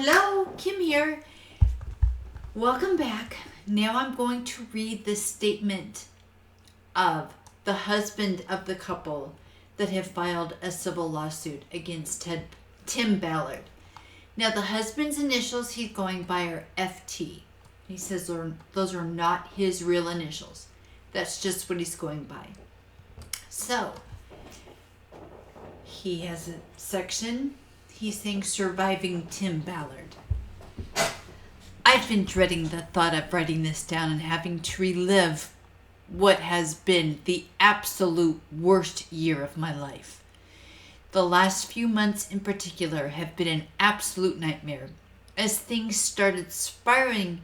Hello, Kim here. Welcome back. Now I'm going to read the statement of the husband of the couple that have filed a civil lawsuit against Tim Ballard. Now the husband's initials he's going by are FT. He says those are not his real initials. That's just what he's going by. So, he has a section. He's saying surviving Tim Ballard. I've been dreading the thought of writing this down and having to relive what has been the absolute worst year of my life. The last few months in particular have been an absolute nightmare. As things started spiraling,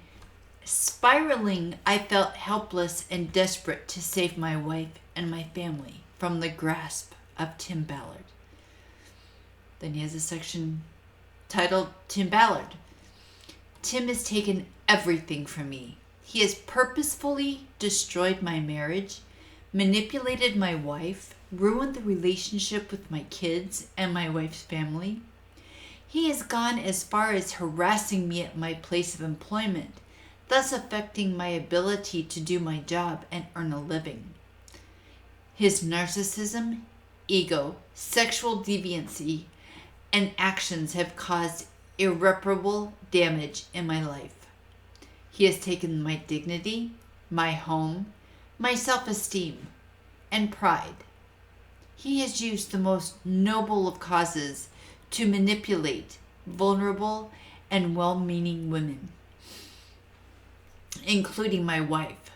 I felt helpless and desperate to save my wife and my family from the grasp of Tim Ballard. Then he has a section titled Tim Ballard. Tim has taken everything from me. He has purposefully destroyed my marriage, manipulated my wife, ruined the relationship with my kids and my wife's family. He has gone as far as harassing me at my place of employment, thus affecting my ability to do my job and earn a living. His narcissism, ego, sexual deviancy, and actions have caused irreparable damage in my life. He has taken my dignity, my home, my self-esteem, and pride. He has used the most noble of causes to manipulate vulnerable and well-meaning women, including my wife,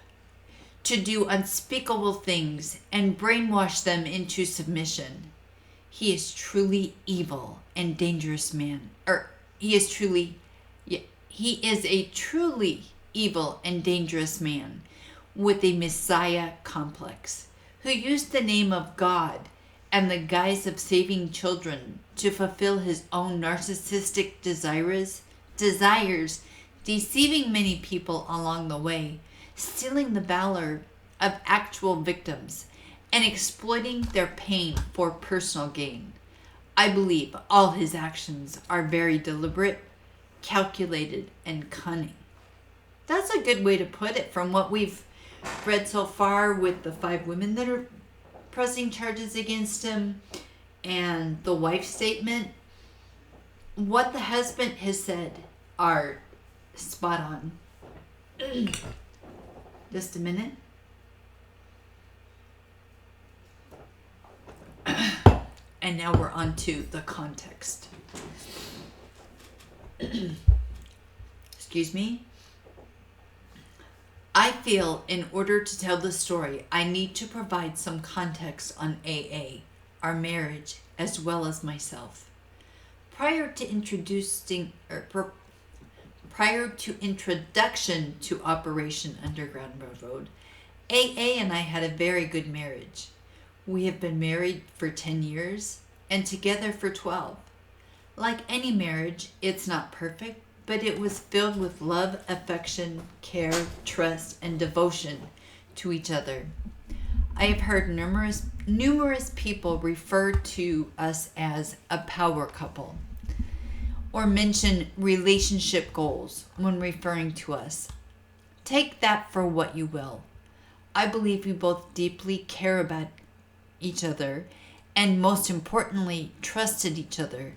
to do unspeakable things and brainwash them into submission. He is truly evil and dangerous man. He is a truly evil and dangerous man with a Messiah complex who used the name of God and the guise of saving children to fulfill his own narcissistic desires, deceiving many people along the way, stealing the valor of actual victims, and exploiting their pain for personal gain. I believe all his actions are very deliberate, calculated, and cunning. That's a good way to put it from what we've read so far with the 5 women that are pressing charges against him and the wife's statement. What the husband has said are spot on. Just a minute. And now we're on to the context. Excuse me. I feel in order to tell the story, I need to provide some context on AA, our marriage, as well as myself. Prior to introduction to Operation Underground Railroad, AA and I had a very good marriage. We have been married for 10 years and together for 12. Like any marriage, it's not perfect, but it was filled with love, affection, care, trust, and devotion to each other. I have heard numerous people refer to us as a power couple or mention relationship goals when referring to us. Take that for what you will. I believe we both deeply care about each other and most importantly trusted each other,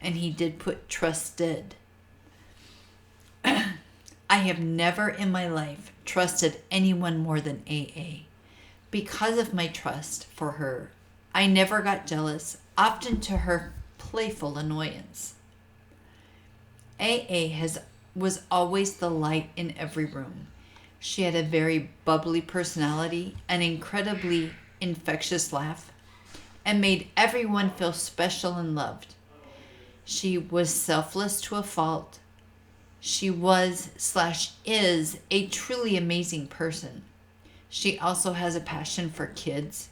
and he did put trusted. I have never in my life trusted anyone more than AA. Because of my trust for her, I never got jealous, often to her playful annoyance. AA was always the light in every room. She had a very bubbly personality, an incredibly infectious laugh, and made everyone feel special and loved. She was selfless to a fault. She was/is a truly amazing person. She also has a passion for kids.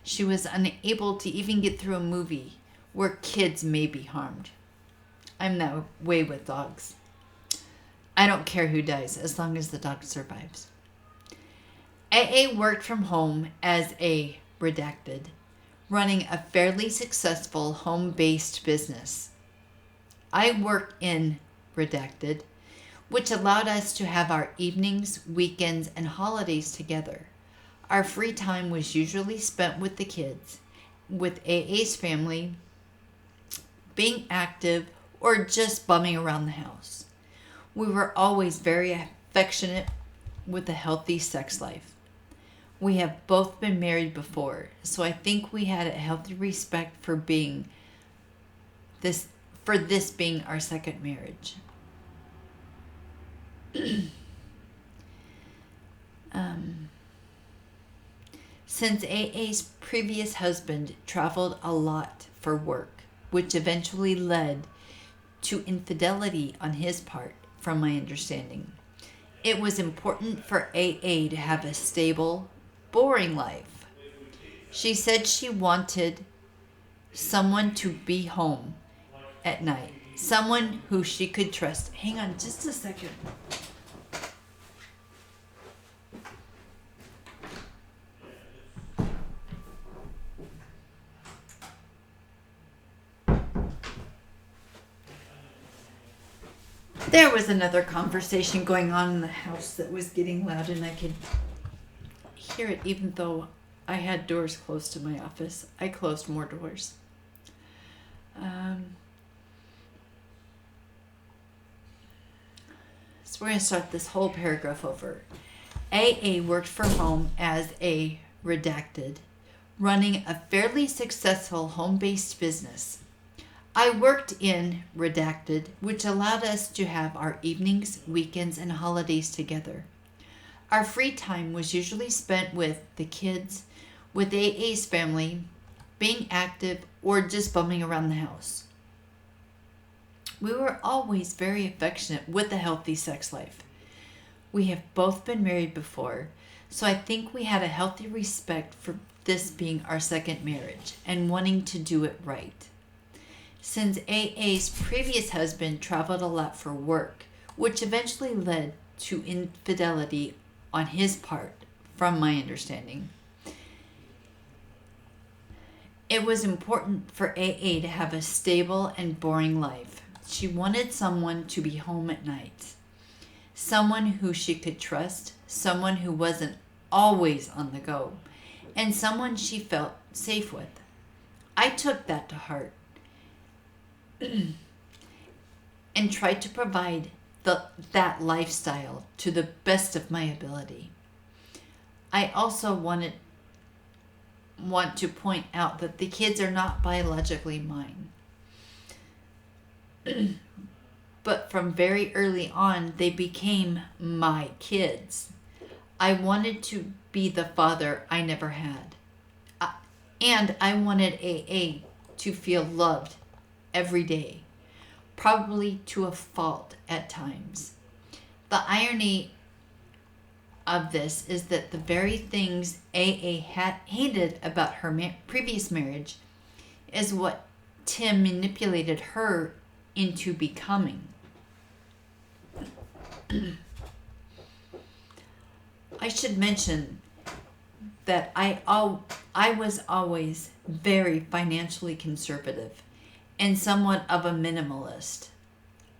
She was unable to even get through a movie where kids may be harmed. I'm that way with dogs. I don't care who dies as long as the dog survives. AA worked from home as a redacted, running a fairly successful home-based business. I work in redacted, which allowed us to have our evenings, weekends, and holidays together. Our free time was usually spent with the kids, with AA's family, being active, or just bumming around the house. We were always very affectionate with a healthy sex life. We have both been married before, so I think we had a healthy respect for this being our second marriage. um, since AA's previous husband traveled a lot for work, which eventually led to infidelity on his part, from my understanding. It was important for AA to have a stable, boring life. She said she wanted someone to be home at night, someone who she could trust. Hang on just a second. There was another conversation going on in the house that was getting loud, and I could hear it even though I had doors closed to my office. I closed more doors. So we're going to start this whole paragraph over. AA worked from home as a redacted, running a fairly successful home-based business. I worked in redacted, which allowed us to have our evenings, weekends, and holidays together. Our free time was usually spent with the kids, with AA's family, being active, or just bumming around the house. We were always very affectionate with a healthy sex life. We have both been married before, so I think we had a healthy respect for this being our second marriage and wanting to do it right. Since AA's previous husband traveled a lot for work, which eventually led to infidelity on his part, from my understanding. It was important for AA to have a stable and boring life. She wanted someone to be home at night, someone who she could trust, someone who wasn't always on the go, and someone she felt safe with. I took that to heart and tried to provide that lifestyle to the best of my ability. I also want to point out that the kids are not biologically mine. But from very early on, they became my kids. I wanted to be the father I never had. And I wanted AA to feel loved every day, probably to a fault at times. The irony of this is that the very things AA hated about her previous marriage is what Tim manipulated her into becoming. I should mention that I was always very financially conservative and somewhat of a minimalist.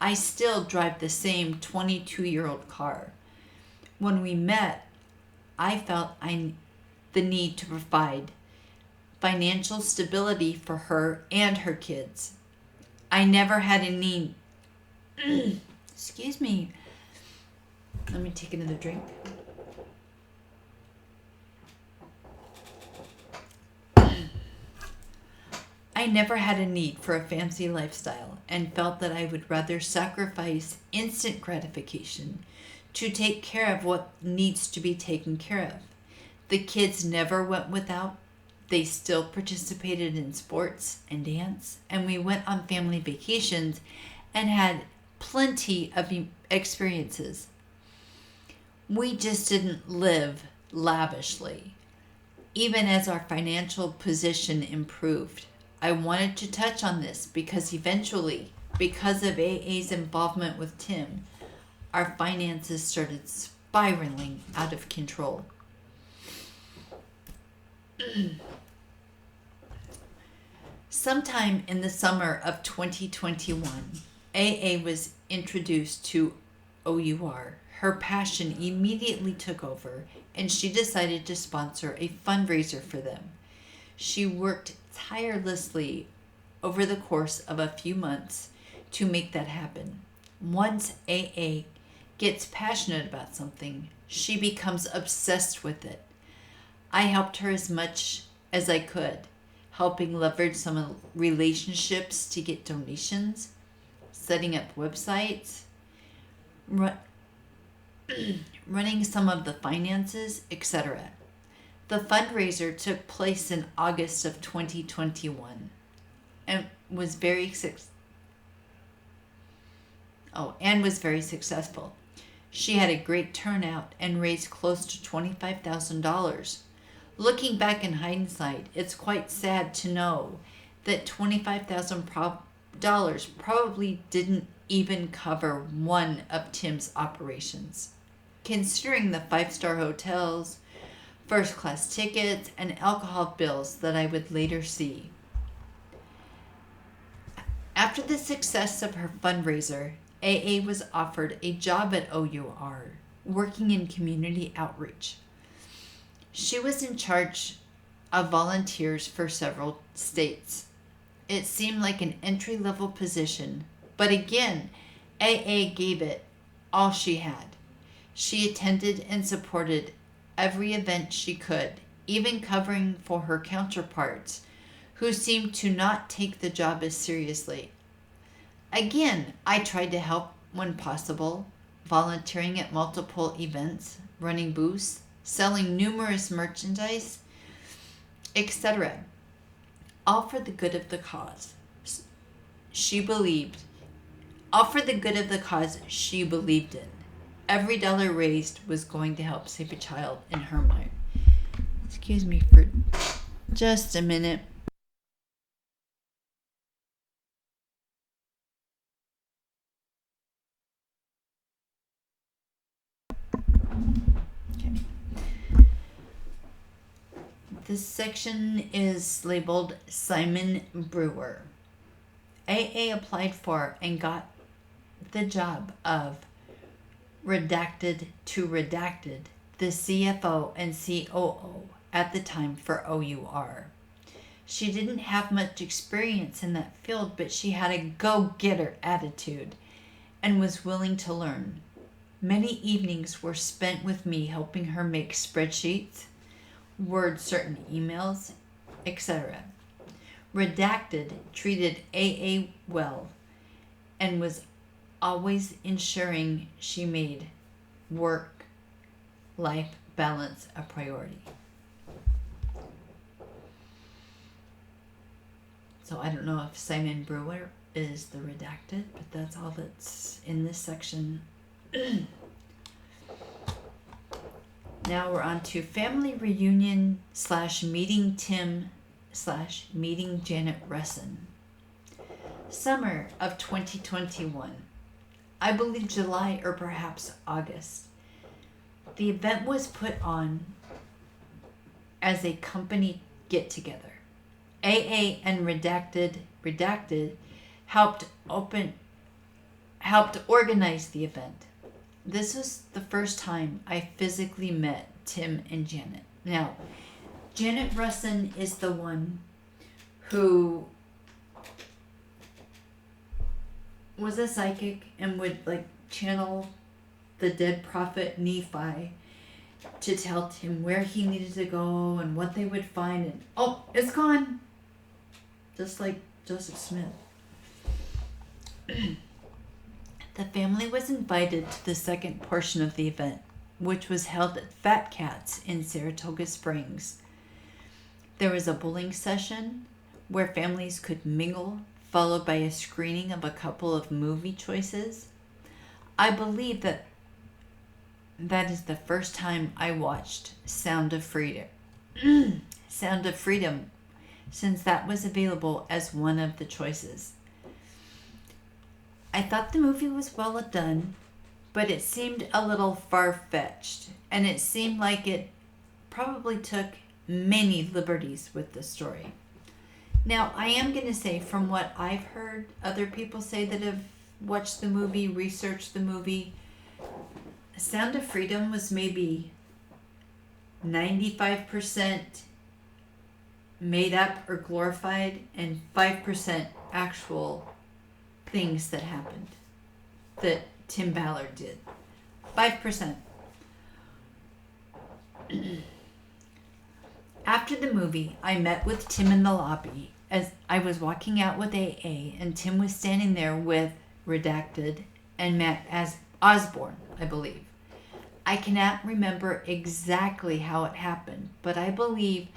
I still drive the same 22-year-old car. When we met, I felt the need to provide financial stability for her and her kids. I never had a need. Excuse me. Let me take another drink. I never had a need for a fancy lifestyle and felt that I would rather sacrifice instant gratification to take care of what needs to be taken care of. The kids never went without. They still participated in sports and dance, and we went on family vacations and had plenty of experiences. We just didn't live lavishly. Even as our financial position improved, I wanted to touch on this because eventually, because of AA's involvement with Tim, our finances started spiraling out of control. Sometime in the summer of 2021, AA was introduced to OUR, her passion immediately took over, and she decided to sponsor a fundraiser for them. She worked tirelessly over the course of a few months to make that happen. Once AA gets passionate about something, she becomes obsessed with it. I helped her as much as I could, helping leverage some relationships to get donations, setting up websites, running some of the finances, etc. The fundraiser took place in August of 2021 and was very successful. She had a great turnout and raised close to $25,000. Looking back in hindsight, it's quite sad to know that $25,000 probably didn't even cover one of Tim's operations. Considering the 5-star hotels, first-class tickets, and alcohol bills that I would later see. After the success of her fundraiser, AA was offered a job at OUR, working in community outreach. She was in charge of volunteers for several states. It seemed like an entry-level position, but again, AA gave it all she had. She attended and supported every event she could, even covering for her counterparts, who seemed to not take the job as seriously. Again, I tried to help when possible, volunteering at multiple events, running booths, selling numerous merchandise, etc. All for the good of the cause. All for the good of the cause she believed in. Every dollar raised was going to help save a child in her mind. Excuse me for just a minute. Okay. This section is labeled Simon Brewer. AA applied for and got the job of redacted, the CFO and COO at the time for OUR. She didn't have much experience in that field, but she had a go-getter attitude and was willing to learn. Many evenings were spent with me helping her make spreadsheets, word certain emails, etc. Redacted treated AA well and was always ensuring she made work-life balance a priority. So I don't know if Simon Brewer is the redacted, but that's all that's in this section. Now we're on to family reunion / meeting Tim / meeting Janet Russin. Summer of 2021. I believe July or perhaps August. The event was put on as a company get-together. AA and Redacted helped organize the event. This was the first time I physically met Tim and Janet. Now, Janet Russin is the one who was a psychic and would channel the dead prophet Nephi to tell Tim where he needed to go and what they would find, and it's gone, just like Joseph Smith. The family was invited to the second portion of the event, which was held at Fat Cats in Saratoga Springs. There was a bowling session where families could mingle, followed by a screening of a couple of movie choices. I believe that is the first time I watched Sound of Freedom. Sound of Freedom, since that was available as one of the choices. I thought the movie was well done, but it seemed a little far-fetched, and it seemed like it probably took many liberties with the story. Now, I am going to say, from what I've heard other people say that have watched the movie, researched the movie. Sound of Freedom was maybe 95% made up or glorified and 5% actual things that happened that Tim Ballard did. 5%. After the movie, I met with Tim in the lobby as I was walking out with AA, and Tim was standing there with Redacted and Matt as Osborne, I believe. I cannot remember exactly how it happened, but I believe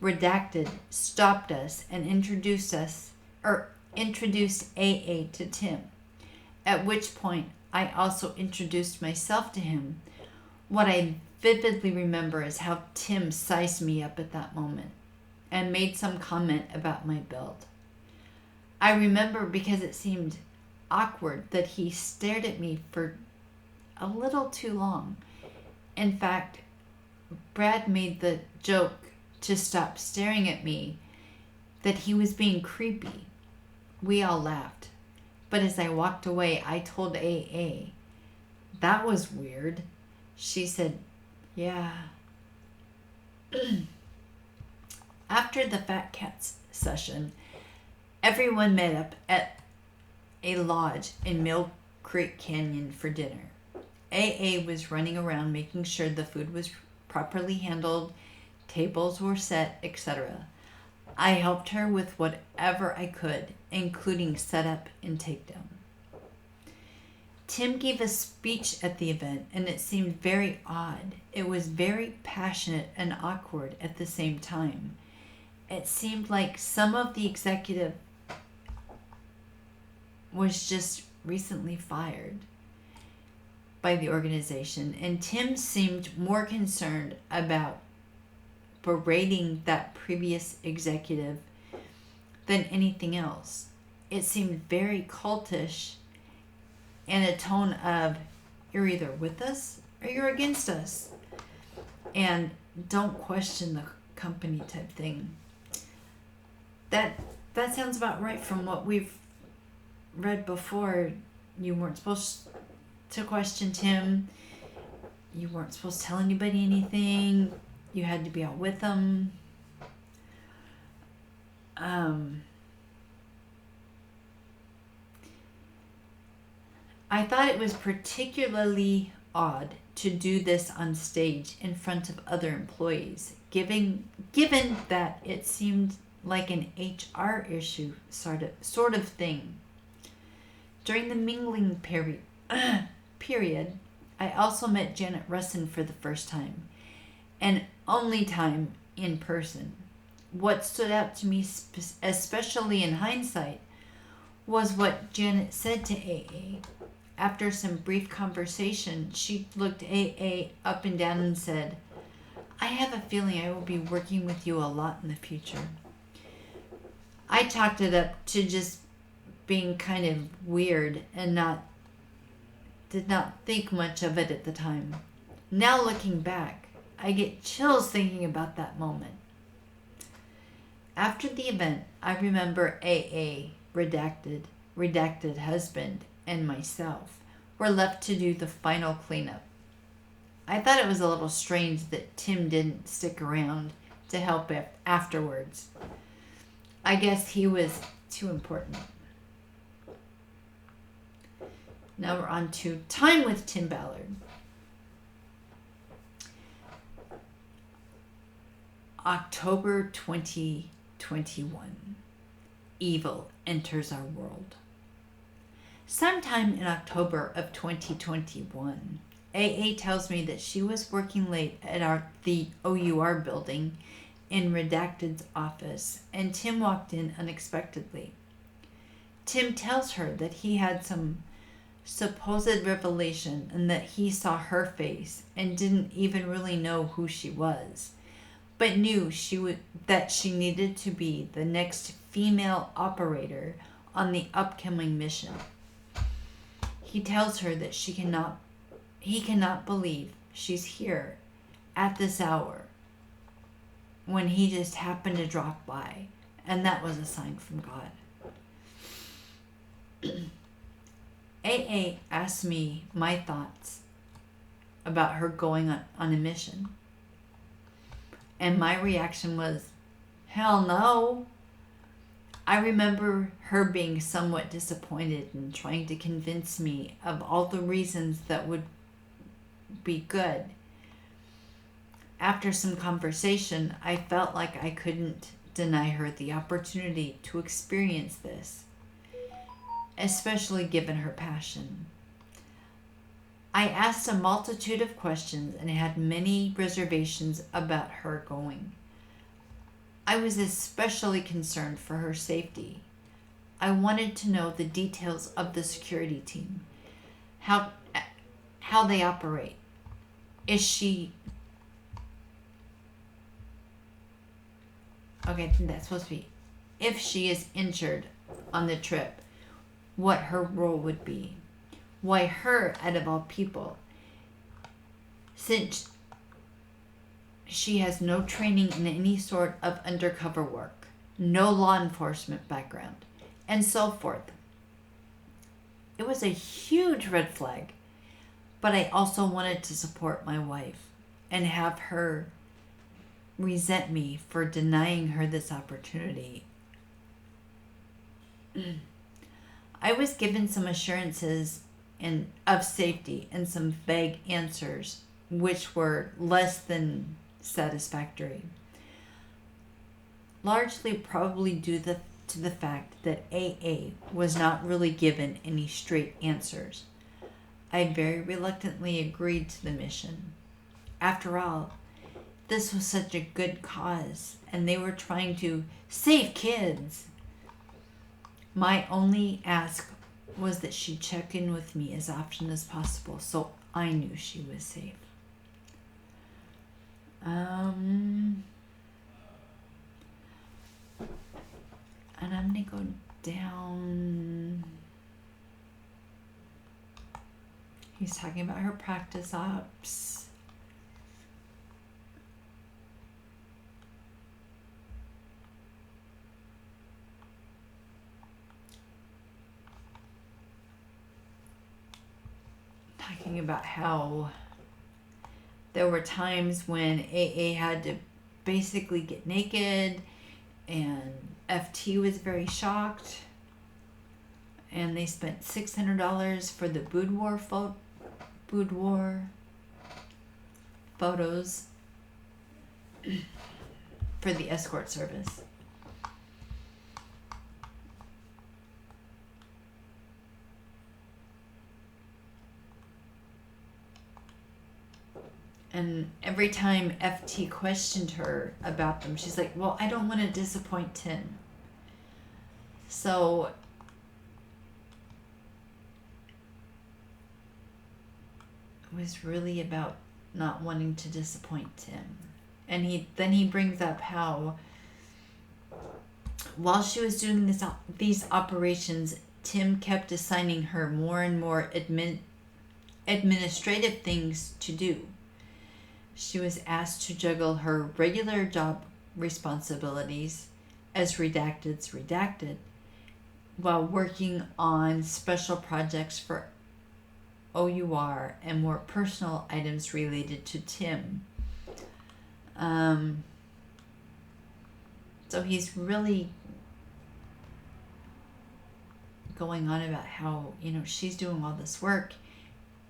Redacted stopped us and introduced AA to Tim, at which point I also introduced myself to him. What I vividly remember is how Tim sized me up at that moment and made some comment about my build. I remember because it seemed awkward that he stared at me for a little too long. In fact, Brad made the joke to stop staring at me that he was being creepy. We all laughed. But as I walked away, I told AA, "That was weird." She said, "Yeah." After the Fat Cats session, everyone met up at a lodge in Mill Creek Canyon for dinner. AA was running around making sure the food was properly handled, tables were set, etc. I helped her with whatever I could, including setup and takedown. Tim gave a speech at the event, and it seemed very odd. It was very passionate and awkward at the same time. It seemed like some of the executive was just recently fired by the organization, and Tim seemed more concerned about berating that previous executive than anything else. It seemed very cultish and a tone of, "You're either with us or you're against us, and don't question the company" type thing. That sounds about right from what we've read before. You weren't supposed to question Tim. You weren't supposed to tell anybody anything. You had to be out with them. I thought it was particularly odd to do this on stage in front of other employees, given that it seemed like an HR issue sort of thing. During the mingling period, I also met Janet Russin for the first time, and only time in person. What stood out to me, especially in hindsight, was what Janet said to AA. After some brief conversation, she looked AA up and down and said, "I have a feeling I will be working with you a lot in the future." I talked it up to just being kind of weird and did not think much of it at the time. Now looking back, I get chills thinking about that moment. After the event, I remember AA, redacted husband, and myself were left to do the final cleanup. I thought it was a little strange that Tim didn't stick around to help afterwards. I guess he was too important. Now we're on to Time with Tim Ballard. October 2021. Evil enters our world. Sometime in October of 2021, AA tells me that she was working late at the OUR building in Redacted's office, and Tim walked in unexpectedly. Tim tells her that he had some supposed revelation and that he saw her face and didn't even really know who she was, but knew that she needed to be the next female operator on the upcoming mission. He tells her that he cannot believe she's here at this hour when he just happened to drop by, and that was a sign from God. AA asked me my thoughts about her going on a mission. And my reaction was, hell no. I remember her being somewhat disappointed and trying to convince me of all the reasons that would be good. After some conversation, I felt like I couldn't deny her the opportunity to experience this, especially given her passion. I asked a multitude of questions and had many reservations about her going. I was especially concerned for her safety. I wanted to know the details of the security team, how they operate. Is she... Okay, that's supposed to be... If she is injured on the trip, what her role would be. Why her, out of all people? Since she has no training in any sort of undercover work, no law enforcement background, and so forth. It was a huge red flag, but I also wanted to support my wife and have her resent me for denying her this opportunity. I was given some assurances of safety and some vague answers, which were less than satisfactory. Largely probably due to the fact that AA was not really given any straight answers. I very reluctantly agreed to the mission. After all, this was such a good cause, and they were trying to save kids. My only ask was that she check in with me as often as possible, so I knew she was safe. And I'm going to go down. He's talking about her practice ops. Talking about how there were times when AA had to basically get naked, and FT was very shocked, and they spent $600 for the boudoir photos for the escort service. And every time FT questioned her about them, she's like, well, I don't want to disappoint Tim. So it was really about not wanting to disappoint Tim. And he brings up how while she was doing these operations, Tim kept assigning her more and more administrative things to do. She was asked to juggle her regular job responsibilities, as redacted, while working on special projects for OUR and more personal items related to Tim. So he's really going on about how, she's doing all this work.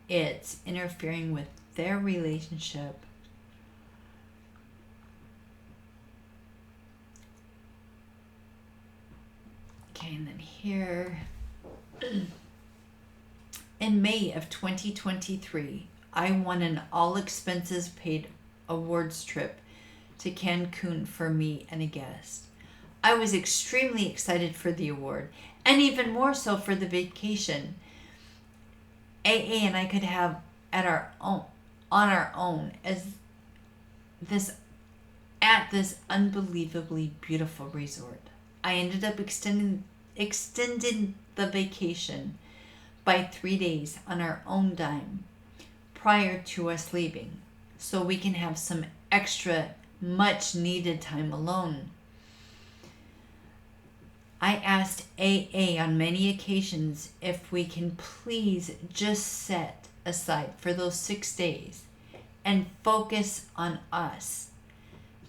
It's interfering with their relationship. Okay, and then here, in May of 2023, I won an all-expenses paid awards trip to Cancun for me and a guest. I was extremely excited for the award, and even more so for the vacation AA and I could have on our own at this unbelievably beautiful resort. I ended up extending the vacation by 3 days on our own dime prior to us leaving, so we can have some extra much needed time alone. I asked AA on many occasions if we can please just set aside for those 6 days and focus on us.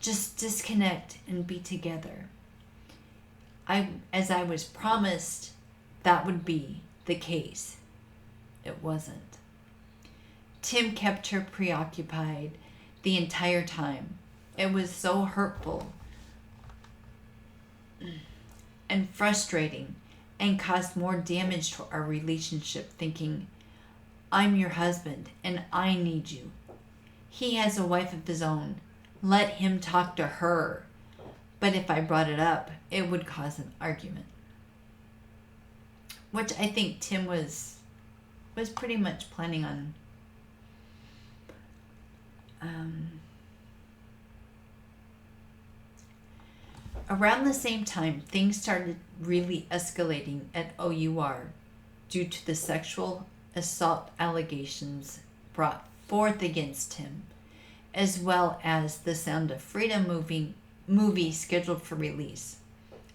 Just disconnect and be together. As I was promised, that would be the case. It wasn't. Tim kept her preoccupied the entire time. It was so hurtful and frustrating and caused more damage to our relationship, thinking, I'm your husband and I need you. He has a wife of his own. Let him talk to her. But if I brought it up, it would cause an argument. Which I think Tim was pretty much planning on around the same time, things started really escalating at OUR due to the sexual assault allegations brought forth against him, as well as the Sound of Freedom movie scheduled for release.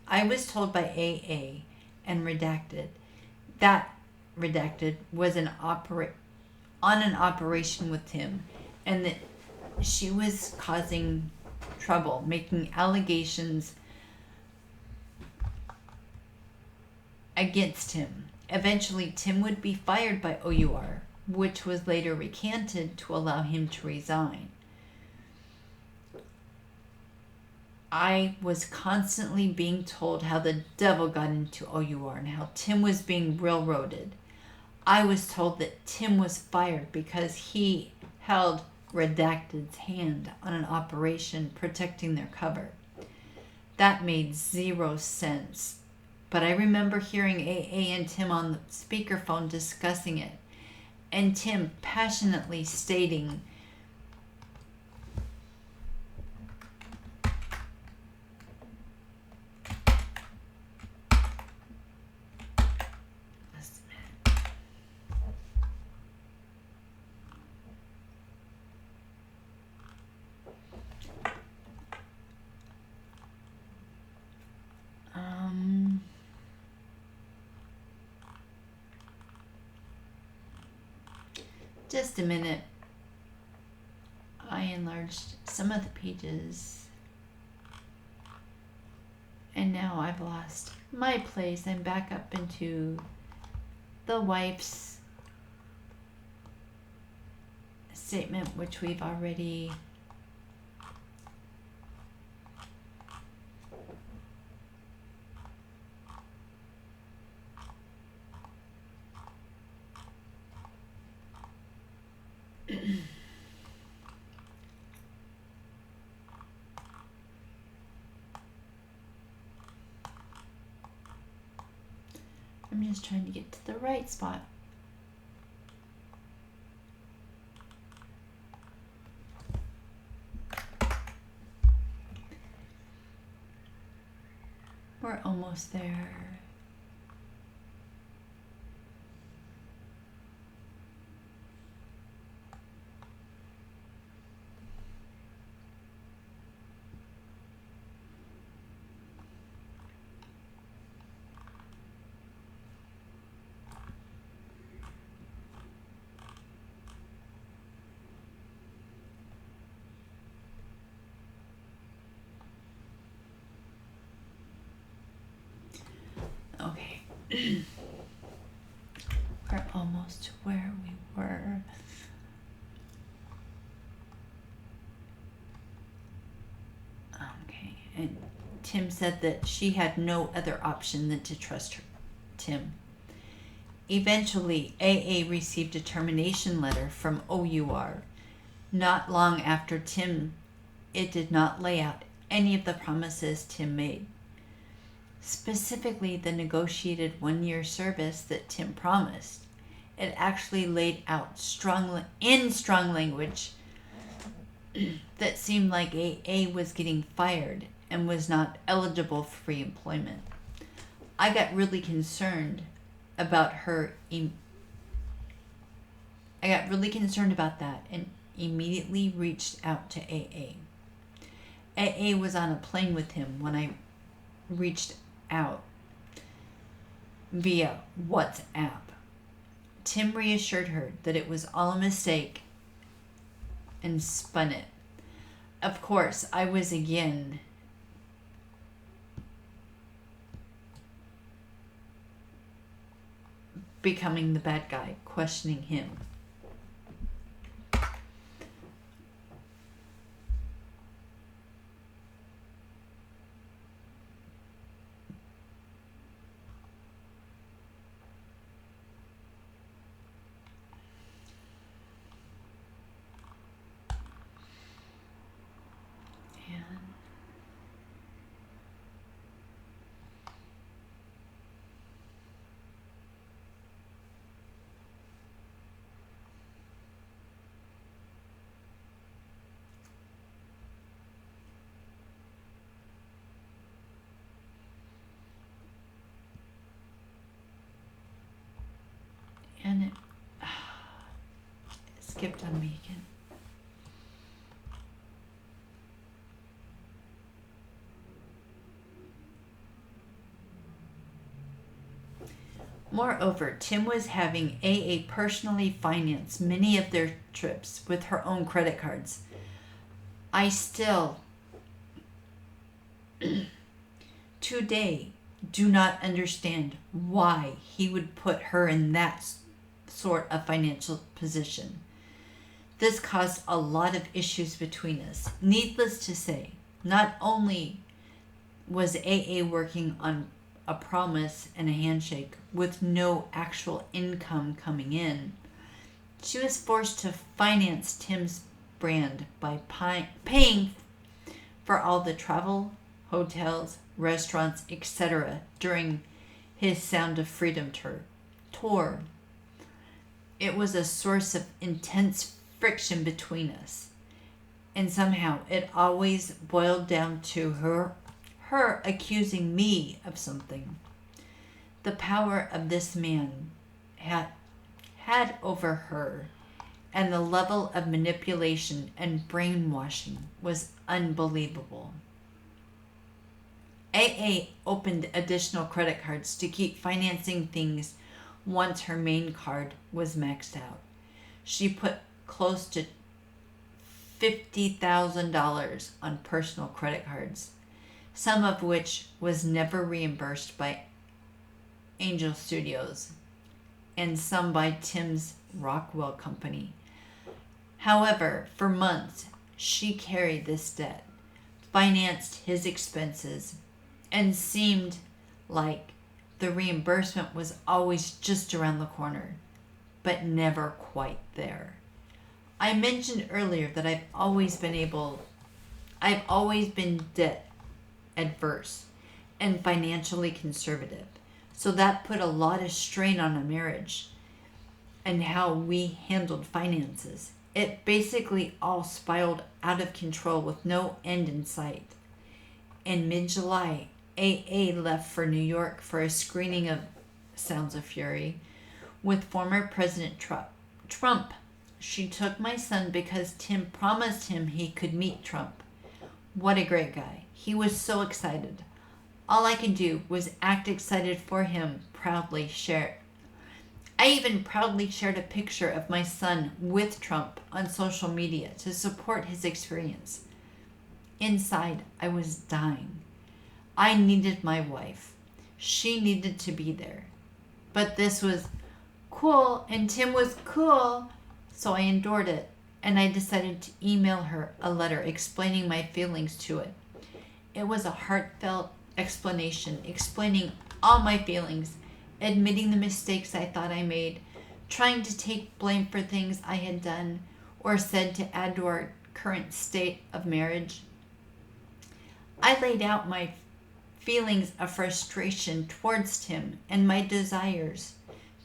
I was told by AA and that Redacted was on an operation with him, and that she was causing trouble, making allegations against him. Eventually, Tim would be fired by OUR, which was later recanted to allow him to resign. I was constantly being told how the devil got into OUR and how Tim was being railroaded. I was told that Tim was fired because he held Redacted's hand on an operation protecting their cover. That made zero sense. But I remember hearing AA and Tim on the speakerphone discussing it, and Tim passionately stating, just a minute. I enlarged some of the pages, and now I've lost my place. I'm back up into the wife's statement, which we've already I'm just trying to get to the right spot. We're almost there. Okay. We're almost to where we were. Okay. And Tim said that she had no other option than to trust Tim. Eventually, AA received a termination letter from OUR. Not long after Tim, it did not lay out any of the promises Tim made. Specifically, the negotiated 1-year service that Tim promised. It actually laid out in strong language that seemed like AA was getting fired and was not eligible for re-employment. I got really concerned about her. I got really concerned about that and immediately reached out to AA. AA was on a plane with him when I reached out via WhatsApp. Tim reassured her that it was all a mistake and spun it. Of course, I was again becoming the bad guy, questioning him. And it skipped on me again. Moreover, Tim was having AA personally finance many of their trips with her own credit cards. I still, today, do not understand why he would put her in that sort of financial position. This caused a lot of issues between us. Needless to say, not only was AA working on a promise and a handshake with no actual income coming in, she was forced to finance Tim's brand by paying for all the travel, hotels, restaurants, etc. during his Sound of Freedom tour. It was a source of intense friction between us, and somehow it always boiled down to her accusing me of something. The power of this man had over her, and the level of manipulation and brainwashing was unbelievable. AA opened additional credit cards to keep financing things once her main card was maxed out. She put close to $50,000 on personal credit cards, some of which was never reimbursed by Angel Studios, and some by Tim's Rockwell Company. However, for months, she carried this debt, financed his expenses, and seemed like the reimbursement was always just around the corner, but never quite there. I mentioned earlier that I've always been debt adverse and financially conservative. So that put a lot of strain on a marriage and how we handled finances. It basically all spiraled out of control with no end in sight. In mid-July, AA left for New York for a screening of Sounds of Fury with former President Trump. She took my son because Tim promised him he could meet Trump. What a great guy. He was so excited. All I could do was act excited for him, proudly share. I even proudly shared a picture of my son with Trump on social media to support his experience. Inside, I was dying. I needed my wife. She needed to be there. But this was cool, and Tim was cool, so I endured it, and I decided to email her a letter explaining my feelings to it. It was a heartfelt explanation, explaining all my feelings, admitting the mistakes I thought I made, trying to take blame for things I had done or said to add to our current state of marriage. I laid out my feelings of frustration towards Tim and my desires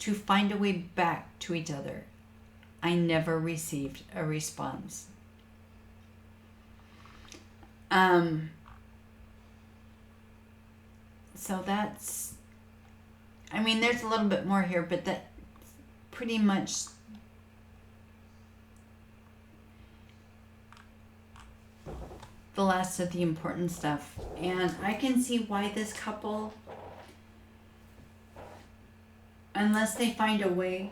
to find a way back to each other. I never received a response. So that's, there's a little bit more here, but that pretty much the last of the important stuff. And I can see why this couple unless they find a way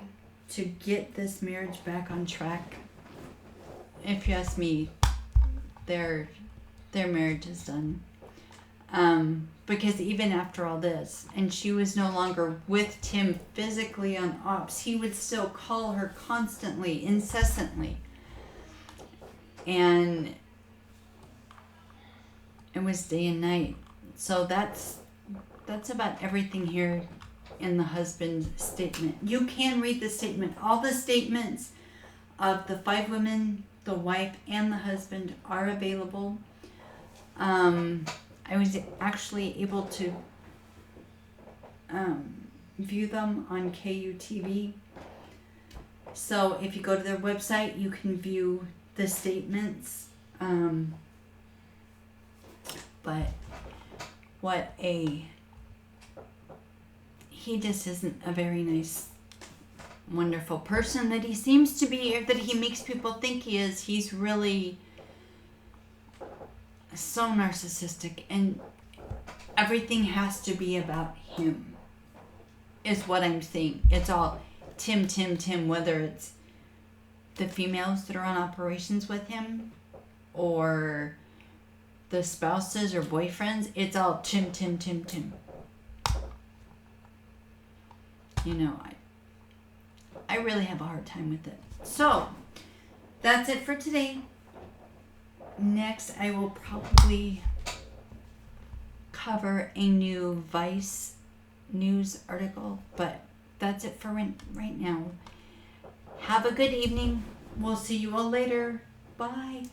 to get this marriage back on track, if you ask me, their marriage is done. Because even after all this, and she was no longer with Tim physically on ops, he would still call her constantly, incessantly. And it was day and night. So that's about everything here in the husband's statement. You can read the statement. All the statements of the 5 women, the wife, and the husband are available. I was actually able to view them on KUTV. So if you go to their website, you can view the statements. But he just isn't a very nice, wonderful person that he seems to be, or that he makes people think he is. He's really so narcissistic, and everything has to be about him, is what I'm saying. It's all Tim, whether it's the females that are on operations with him or the spouses or boyfriends. It's all Tim. You know, I really have a hard time with it. So that's it for today. Next, I will probably cover a new Vice news article, but that's it for right now. Have a good evening. We'll see you all later. Bye.